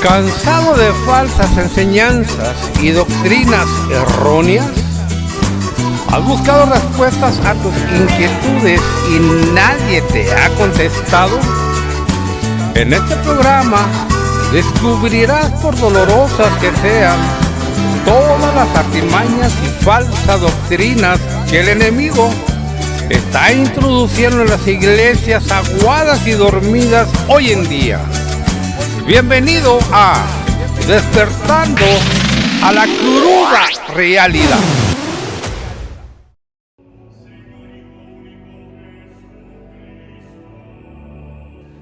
¿Cansado de falsas enseñanzas y doctrinas erróneas? ¿Has buscado respuestas a tus inquietudes y nadie te ha contestado? En este programa descubrirás, por dolorosas que sean, todas las artimañas y falsas doctrinas que el enemigo está introduciendo en las iglesias aguadas y dormidas hoy en día. Bienvenido a Despertando a la cruda realidad.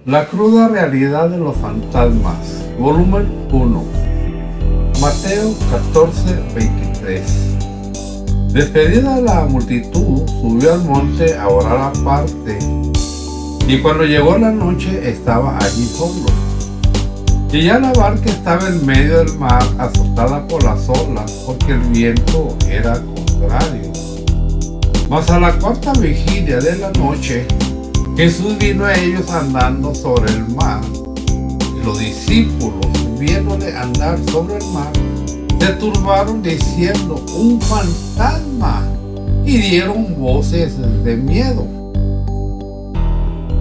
La cruda realidad de los fantasmas, volumen 1, Mateo 14:23. Despedida la multitud, subió al monte a orar aparte, y cuando llegó la noche estaba allí solo. Y ya la barca estaba en medio del mar, azotada por las olas, porque el viento era contrario. Mas a la cuarta vigilia de la noche, Jesús vino a ellos andando sobre el mar. Y los discípulos, viéndole andar sobre el mar, se turbaron diciendo: ¡un fantasma! Y dieron voces de miedo.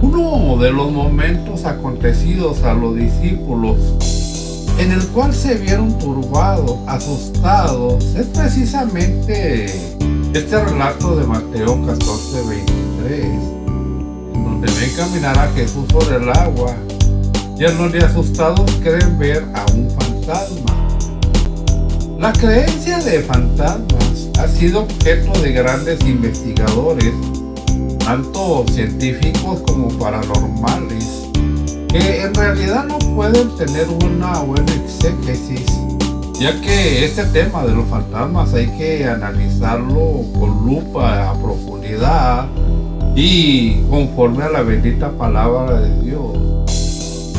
Uno de los momentos acontecidos a los discípulos en el cual se vieron turbados, asustados, es precisamente este relato de Mateo 14:23, en donde ven caminar a Jesús sobre el agua y en donde asustados creen ver a un fantasma. La creencia de fantasmas ha sido objeto de grandes investigadores, tanto científicos como paranormales, que en realidad no pueden tener una buena exégesis, ya que este tema de los fantasmas hay que analizarlo con lupa a profundidad y conforme a la bendita palabra de Dios.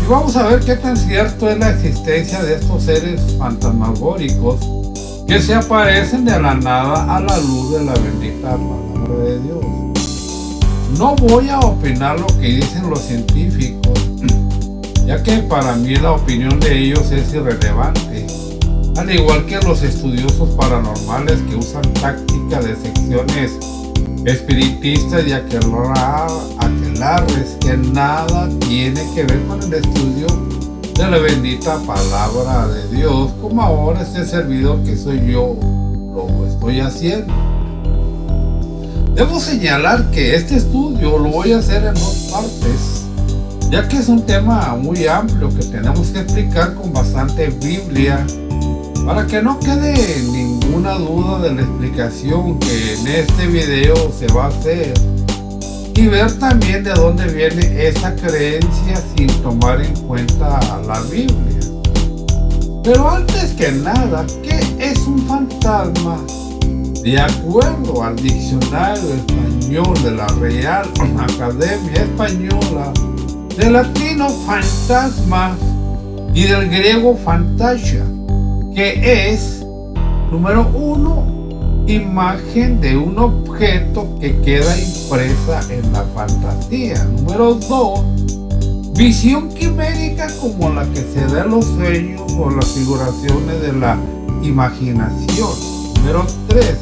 Y vamos a ver qué tan cierto es la existencia de estos seres fantasmagóricos que se aparecen de la nada a la luz de la bendita palabra de Dios. No voy a opinar lo que dicen los científicos, ya que para mí la opinión de ellos es irrelevante, al igual que los estudiosos paranormales que usan tácticas de secciones espiritistas y aquelarres que nada tiene que ver con el estudio de la bendita palabra de Dios, como ahora este servidor que soy yo lo estoy haciendo. Debo señalar que este estudio lo voy a hacer en dos partes, ya que es un tema muy amplio que tenemos que explicar con bastante Biblia, para que no quede ninguna duda de la explicación que en este video se va a hacer, y ver también de dónde viene esa creencia sin tomar en cuenta la Biblia. Pero antes que nada, ¿qué es un fantasma? De acuerdo al diccionario español de la Real Academia Española, del latino fantasma y del griego fantasia, que es, número 1, imagen de un objeto que queda impresa en la fantasía. Número 2, visión quimérica como la que se da en los sueños o las figuraciones de la imaginación. Número 3,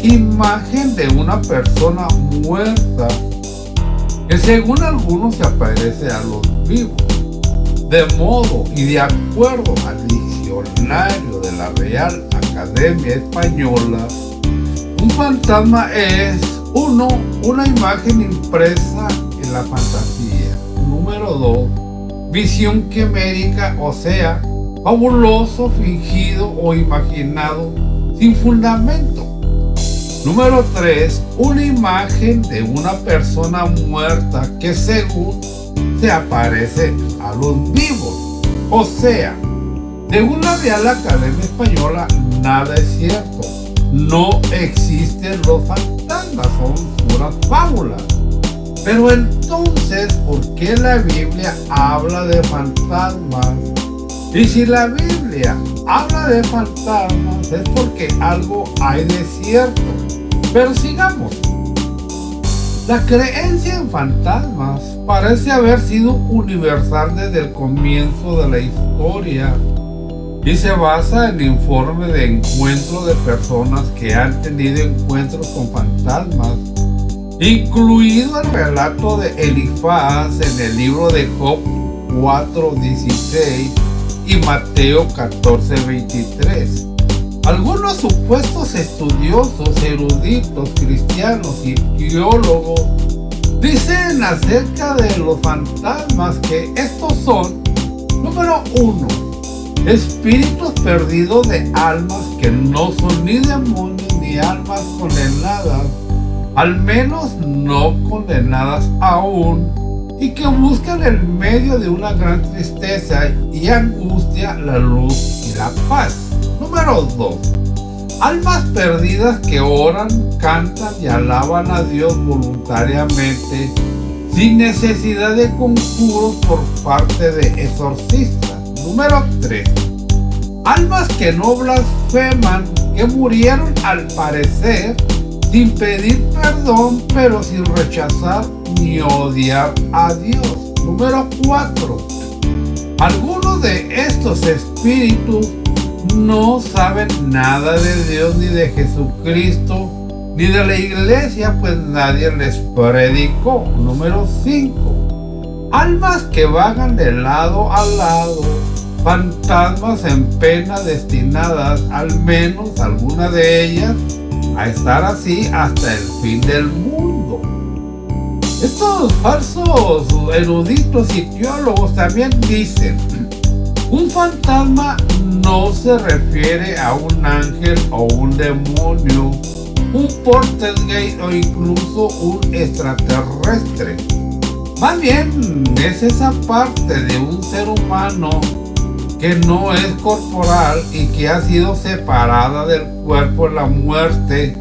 imagen de una persona muerta que según algunos se aparece a los vivos. De modo y de acuerdo al diccionario de la Real Academia Española, un fantasma es 1. Una imagen impresa en la fantasía. Número 2, visión quimérica, o sea, fabuloso, fingido o imaginado sin fundamento. Número 3, una imagen de una persona muerta que según se aparece a los vivos. O sea, según la Real Academia Española, nada es cierto. No existen los fantasmas, son puras fábulas. Pero entonces, ¿por qué la Biblia habla de fantasmas? Y si la Biblia habla de fantasmas, es porque algo hay de cierto. Pero sigamos. La creencia en fantasmas parece haber sido universal desde el comienzo de la historia y se basa en informes de encuentros de personas que han tenido encuentros con fantasmas, incluido el relato de Elifaz en el libro de Job 4:16 y Mateo 14:23. Algunos supuestos estudiosos, eruditos, cristianos y teólogos dicen acerca de los fantasmas que estos son: número 1, espíritus perdidos de almas que no son ni demonios ni almas condenadas, al menos no condenadas aún, y que buscan en medio de una gran tristeza y angustia la luz y la paz. Número 2. Almas perdidas que oran, cantan y alaban a Dios voluntariamente, sin necesidad de conjuros por parte de exorcistas. Número 3. Almas que no blasfeman, que murieron al parecer sin pedir perdón, pero sin rechazar ni odiar a Dios. Número 4. Algunos de estos espíritus no saben nada de Dios ni de Jesucristo ni de la iglesia, pues nadie les predicó. Número 5. Almas que vagan de lado a lado, fantasmas en pena destinadas, al menos algunas de ellas, a estar así hasta el fin del mundo. Estos falsos eruditos y teólogos también dicen: un fantasma no se refiere a un ángel o un demonio, un poltergeist o incluso un extraterrestre. Más bien es esa parte de un ser humano que no es corporal y que ha sido separada del cuerpo en la muerte.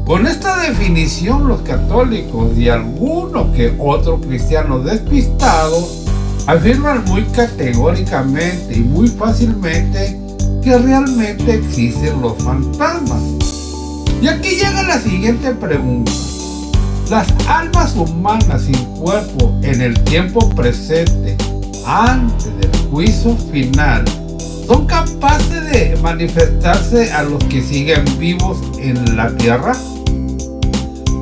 Con esta definición, los católicos y algunos que otros cristianos despistados afirman muy categóricamente y muy fácilmente que realmente existen los fantasmas. Y aquí llega la siguiente pregunta: ¿las almas humanas sin cuerpo en el tiempo presente, antes del juicio final, son capaces de manifestarse a los que siguen vivos en la tierra?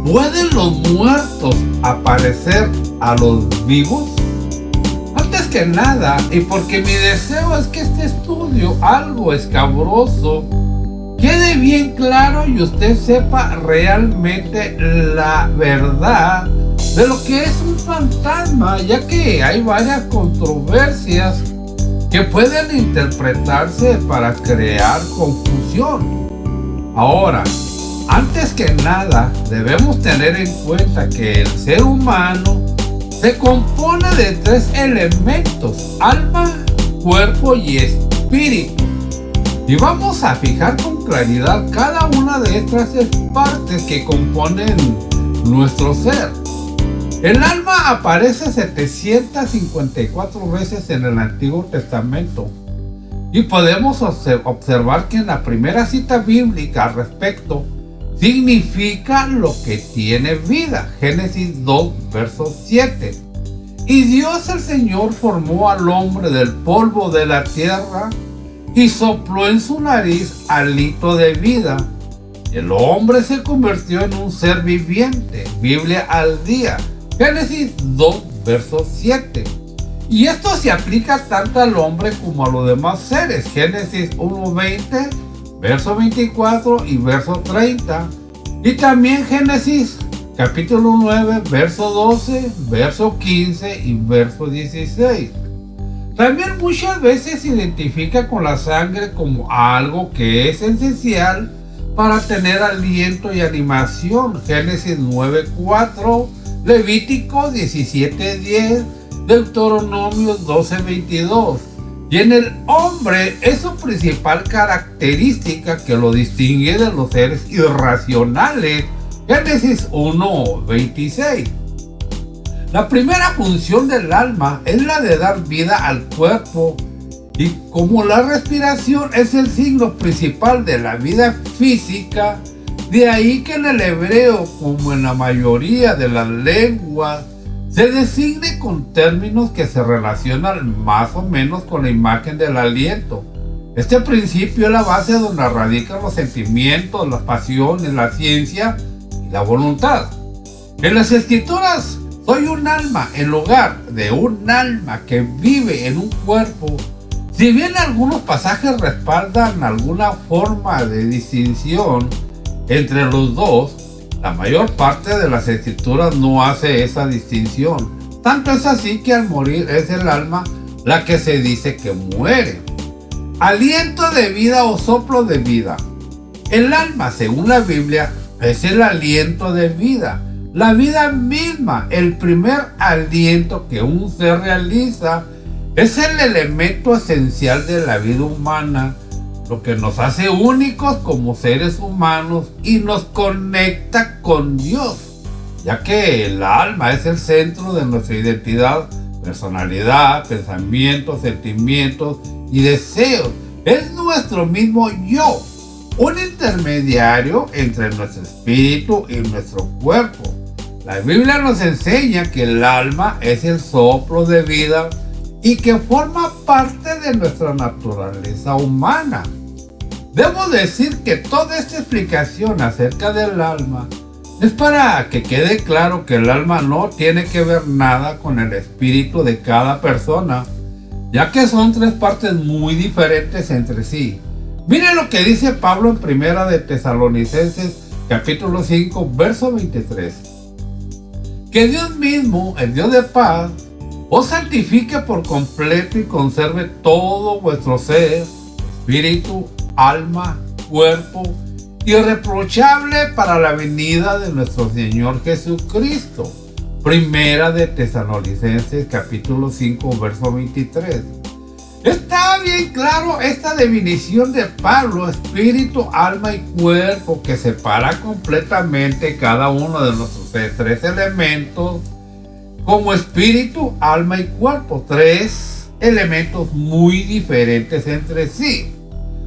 ¿Pueden los muertos aparecer a los vivos? Antes que nada, y porque mi deseo es que este estudio, algo escabroso, quede bien claro y usted sepa realmente la verdad de lo que es un fantasma, ya que hay varias controversias que pueden interpretarse para crear confusión. Ahora, antes que nada, debemos tener en cuenta que el ser humano se compone de 3 elementos: alma, cuerpo y espíritu. Y vamos a fijar con claridad cada una de estas partes que componen nuestro ser. El alma aparece 754 veces en el Antiguo Testamento. Y podemos observar que en la primera cita bíblica al respecto significa lo que tiene vida. Génesis 2, verso 7. Y Dios el Señor formó al hombre del polvo de la tierra y sopló en su nariz hálito de vida. El hombre se convirtió en un ser viviente. Biblia al día. Génesis 2, verso 7. Y esto se aplica tanto al hombre como a los demás seres. Génesis 1:20, verso 24 y verso 30. Y también Génesis capítulo 9, verso 12, verso 15 y verso 16. También muchas veces se identifica con la sangre como algo que es esencial para tener aliento y animación. Génesis 9:4, Levítico 17:10, Deuteronomio 12:22. Y en el hombre es su principal característica que lo distingue de los seres irracionales. Génesis 1:26. La primera función del alma es la de dar vida al cuerpo, y como la respiración es el signo principal de la vida física, De ahí que en el hebreo, como en la mayoría de las lenguas, se designe con términos que se relacionan más o menos con la imagen del aliento. Este principio es la base donde radican los sentimientos, las pasiones, la ciencia y la voluntad. En las escrituras, soy un alma en lugar de un alma que vive en un cuerpo. Si bien algunos pasajes respaldan alguna forma de distinción entre los dos, la mayor parte de las escrituras no hace esa distinción. Tanto es así que al morir es el alma la que se dice que muere. Aliento de vida o soplo de vida. El alma, según la Biblia, es el aliento de vida. La vida misma, el primer aliento que un ser realiza, es el elemento esencial de la vida humana, lo que nos hace únicos como seres humanos y nos conecta con Dios, ya que el alma es el centro de nuestra identidad, personalidad, pensamientos, sentimientos y deseos. Es nuestro mismo yo, un intermediario entre nuestro espíritu y nuestro cuerpo. La Biblia nos enseña que el alma es el soplo de vida y que forma parte de nuestra naturaleza humana. Debo decir que toda esta explicación acerca del alma es para que quede claro que el alma no tiene que ver nada con el espíritu de cada persona, ya que son tres partes muy diferentes entre sí. Miren lo que dice Pablo en Primera de Tesalonicenses capítulo 5 verso 23. Que Dios mismo, el Dios de paz, os santifique por completo y conserve todo vuestro ser, espíritu, alma, cuerpo, irreprochable para la venida de nuestro Señor Jesucristo. Primera de Tesalonicenses capítulo 5 verso 23. Está bien claro esta definición de Pablo, espíritu, alma y cuerpo, que separa completamente cada uno de nuestros tres elementos como espíritu, alma y cuerpo, tres elementos muy diferentes entre sí.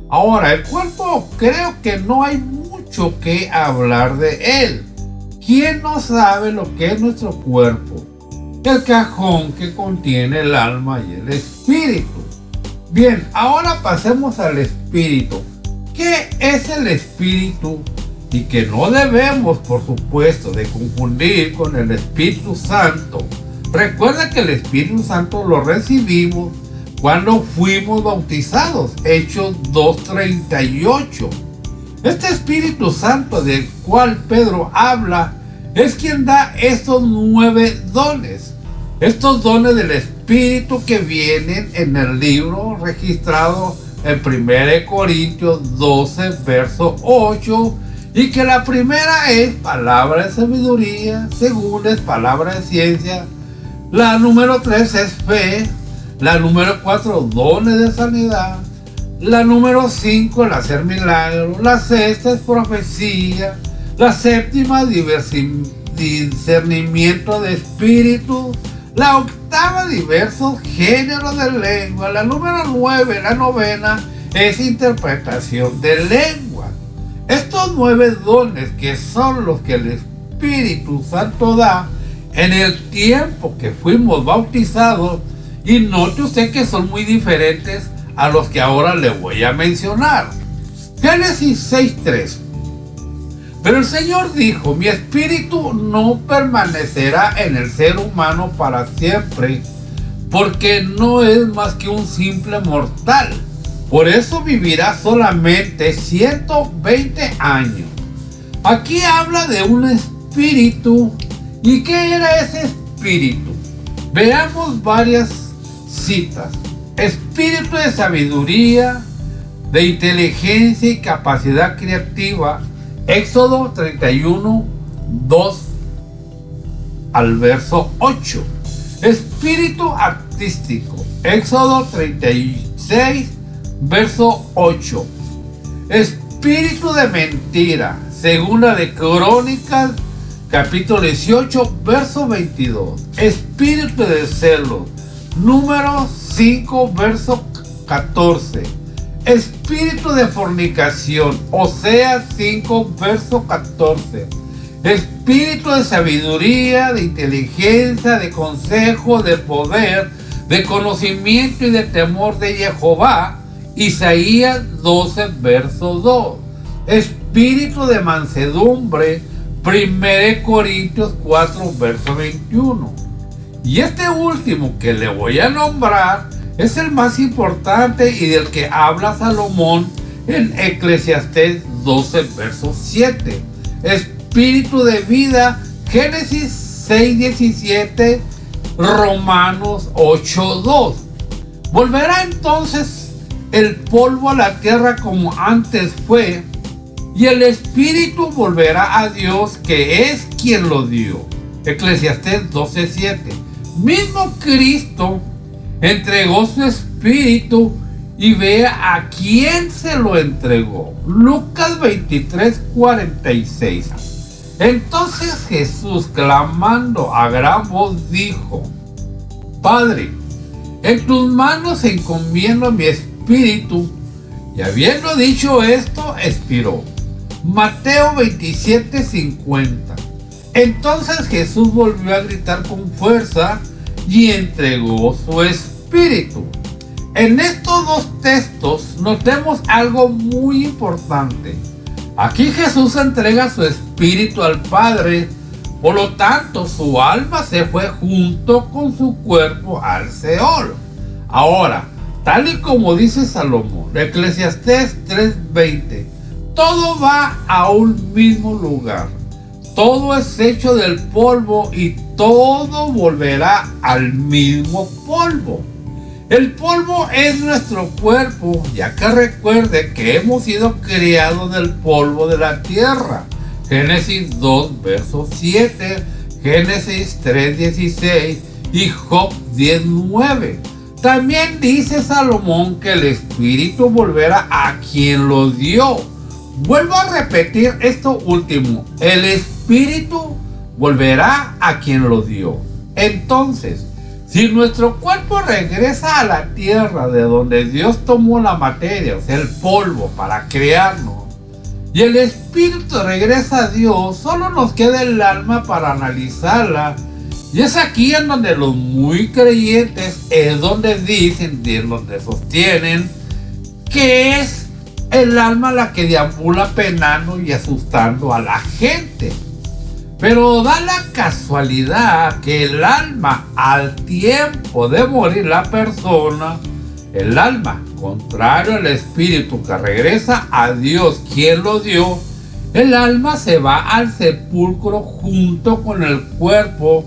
Ahora, el cuerpo creo que no hay mucho que hablar de él. ¿Quién no sabe lo que es nuestro cuerpo? El cajón que contiene el alma y el espíritu. Bien, ahora pasemos al espíritu. ¿Qué es el espíritu? Y que no debemos, por supuesto, de confundir con el Espíritu Santo. Recuerda que el Espíritu Santo lo recibimos cuando fuimos bautizados, Hechos 2:38. Este Espíritu Santo del cual Pedro habla es quien da estos 9 dones. Estos dones del Espíritu que vienen en el libro registrado en 1 Corintios 12, verso 8, y que la primera es palabra de sabiduría, segunda es palabra de ciencia, la número 3 es fe, la número 4 dones de sanidad, la número 5 el hacer milagros, la sexta es profecía, la séptima discernimiento de espíritu, la octava diversos géneros de lengua, la número 9, la novena, es interpretación de lengua. Estos 9 dones que son los que el Espíritu Santo da en el tiempo que fuimos bautizados, y note usted que son muy diferentes a los que ahora le voy a mencionar. Génesis 6:3. Pero el Señor dijo: mi espíritu no permanecerá en el ser humano para siempre, porque no es más que un simple mortal. Por eso vivirá solamente 120 años. Aquí habla de un espíritu. ¿Y qué era ese espíritu? Veamos varias citas. Espíritu de sabiduría, de inteligencia y capacidad creativa. Éxodo 31, 2 al verso 8. Espíritu artístico. Éxodo 36, verso 8. Espíritu de mentira. Segunda de Crónicas, capítulo 18, verso 22. Espíritu de celos. Número 5, verso 14. espíritu de fornicación, Oseas 5, verso 14. Espíritu de sabiduría, de inteligencia, de consejo, de poder, de conocimiento y de temor de Jehová, Isaías 12, verso 2. Espíritu de mansedumbre, 1 Corintios 4, verso 21. Y este último que le voy a nombrar es el más importante y del que habla Salomón en Eclesiastés 12, verso 7. Espíritu de vida, Génesis 6, 17, Romanos 8, 2. Volverá entonces el polvo a la tierra como antes fue, y el espíritu volverá a Dios, que es quien lo dio. Eclesiastés 12, 7. Mismo Cristo entregó su espíritu y vea a quién se lo entregó. Lucas 23, 46. Entonces Jesús, clamando a gran voz, dijo: Padre, en tus manos encomiendo mi espíritu. Y habiendo dicho esto, expiró. Mateo 27, 50. Entonces Jesús volvió a gritar con fuerza y entregó su espíritu. En estos dos textos notemos algo muy importante. Aquí Jesús entrega su espíritu al Padre, por lo tanto su alma se fue junto con su cuerpo al Seol. Ahora, tal y como dice Salomón, Eclesiastés 3:20, todo va a un mismo lugar. Todo es hecho del polvo y todo volverá al mismo polvo. El polvo es nuestro cuerpo, ya que recuerde que hemos sido criados del polvo de la tierra. Génesis 2, verso 7, Génesis 3, 16 y Job 10, 9. También dice Salomón que el espíritu volverá a quien lo dio. Vuelvo a repetir esto último: el espíritu volverá a quien lo dio. Entonces, si nuestro cuerpo regresa a la tierra de donde Dios tomó la materia, o sea, el polvo, para crearnos, y el espíritu regresa a Dios, solo nos queda el alma para analizarla. Y es aquí en donde los muy creyentes es donde dicen, y en donde sostienen que es el alma la que deambula penando y asustando a la gente. Pero da la casualidad que el alma, al tiempo de morir la persona, el alma, contrario al espíritu que regresa a Dios quien lo dio, el alma se va al sepulcro junto con el cuerpo,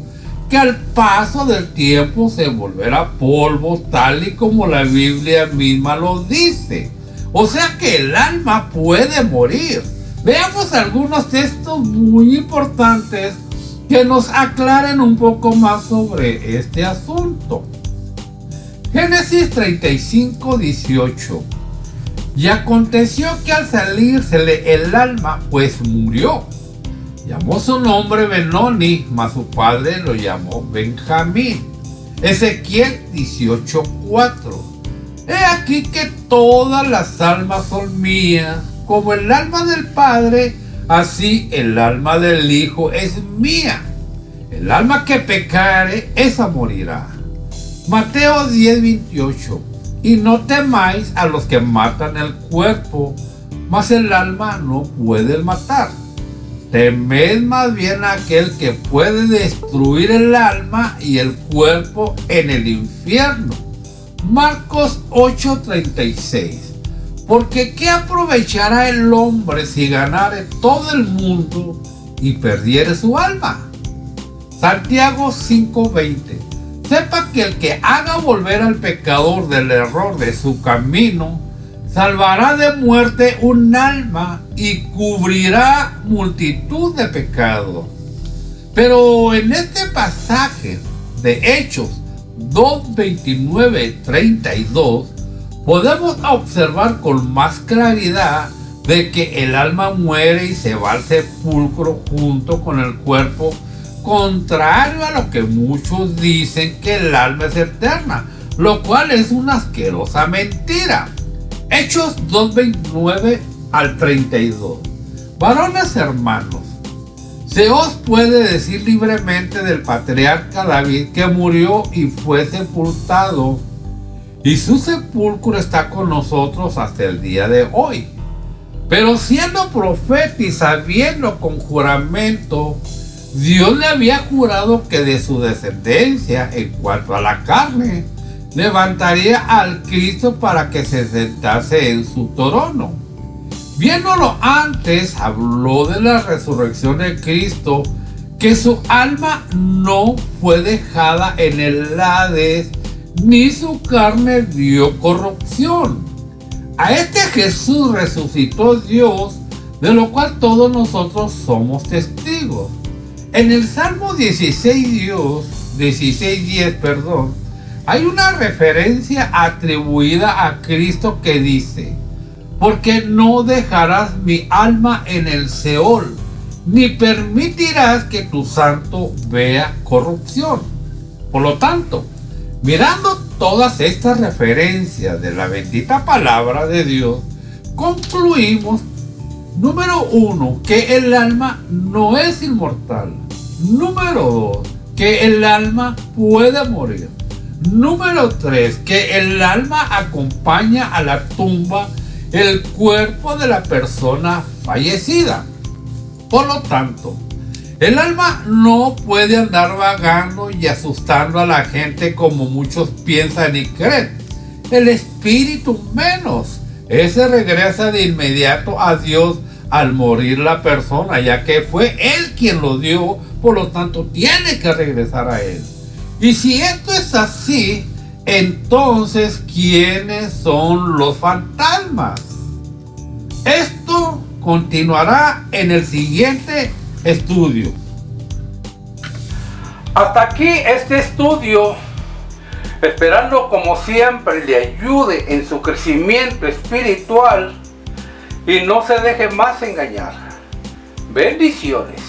que al paso del tiempo se volverá polvo, tal y como la Biblia misma lo dice. O sea que el alma puede morir. Veamos algunos textos muy importantes que nos aclaren un poco más sobre este asunto. Génesis 35, 18. Y aconteció que al salírsele el alma, pues murió. Llamó su nombre Benoni, mas su padre lo llamó Benjamín. Ezequiel 18, 4. He aquí que todas las almas son mías, como el alma del Padre, así el alma del Hijo es mía. El alma que pecare, esa morirá. Mateo 10, 28. Y no temáis a los que matan el cuerpo, mas el alma no puede matar. Temed más bien a aquel que puede destruir el alma y el cuerpo en el infierno. Marcos 8:36. Porque ¿qué aprovechará el hombre si ganare todo el mundo y perdiere su alma? Santiago 5:20. Sepa que el que haga volver al pecador del error de su camino, salvará de muerte un alma y cubrirá multitud de pecados. Pero en este pasaje de Hechos 2:29-32 podemos observar con más claridad de que el alma muere y se va al sepulcro junto con el cuerpo, contrario a lo que muchos dicen, que el alma es eterna, lo cual es una asquerosa mentira. Hechos 2:29 al 32. Varones hermanos, se os puede decir libremente del patriarca David que murió y fue sepultado, y su sepulcro está con nosotros hasta el día de hoy. Pero siendo profeta y sabiendo con juramento, Dios le había jurado que de su descendencia, en cuanto a la carne, levantaría al Cristo para que se sentase en su trono. Viéndolo antes, habló de la resurrección de Cristo, que su alma no fue dejada en el Hades, ni su carne vio corrupción. A este Jesús resucitó Dios, de lo cual todos nosotros somos testigos. En el Salmo 16:10, hay una referencia atribuida a Cristo que dice: porque no dejarás mi alma en el Seol, ni permitirás que tu santo vea corrupción. Por lo tanto, mirando todas estas referencias de la bendita palabra de Dios, concluimos, número 1, que el alma no es inmortal. Número 2, que el alma puede morir. Número 3, que el alma acompaña a la tumba el cuerpo de la persona fallecida. Por lo tanto, el alma no puede andar vagando y asustando a la gente como muchos piensan y creen. El espíritu menos. Ese regresa de inmediato a Dios al morir la persona, ya que fue Él quien lo dio, por lo tanto tiene que regresar a Él. Y si esto es así, entonces, ¿quiénes son los fantasmas? Esto continuará en el siguiente estudio. Hasta aquí este estudio, esperando como siempre le ayude en su crecimiento espiritual y no se deje más engañar. Bendiciones.